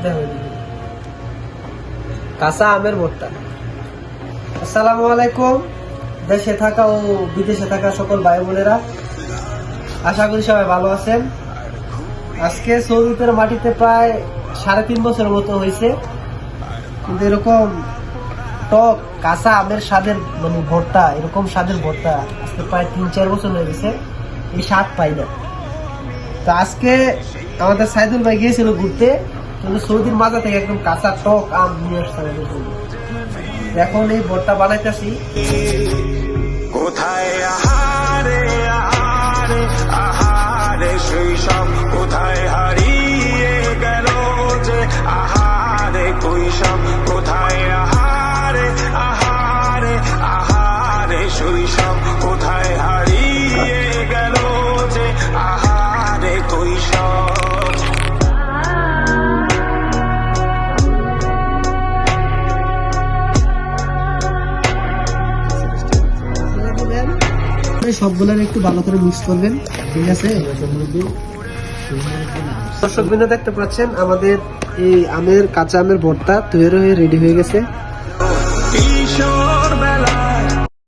দেখো কাঁচা আমের ভর্তা। আসসালামু আলাইকুম দেশে থাকা ও বিদেশে থাকা সকল ভাই বোনেরা, আশা করি সবাই ভালো আছেন। আজকে সৌদিতের মাটিতে প্রায় 3.5 বছরের মতো হয়েছে, কিন্তু এরকম টক কাঁচা আমের স্বাদের মানে ভর্তা, এরকম স্বাদের ভর্তা আজকে প্রায় 3-4 বছর হয়ে গেছে, এই স্বাদ পাই না। তো আজকে আমাদের সাইদুল ভাই গিয়েছিল ঘুরতে, কিন্তু সৌদির মাজা থেকে একদম কাঁচা টক আম নিয়ে আসছে আমাদের জন্য। এখন এই ভর্তা বানাইতেছি। কোথায় আহারে আহারে আহারে শৈশব, কোথায় হারিয়ে গেল যে আহারে কৈশব, কোথায় আহারে আহারে আহারে শৈশব, কোথায় হারিয়ে গেল যে আহারে কৈশব। সবগুলোর একটু ভালো করে মিক্স করবেন, ঠিক আছে? দর্শকবৃন্দ দেখতে পাচ্ছেন আমাদের এই আমের কাঁচা আমের ভর্তা তৈরি হয়ে রেডি হয়ে গেছে।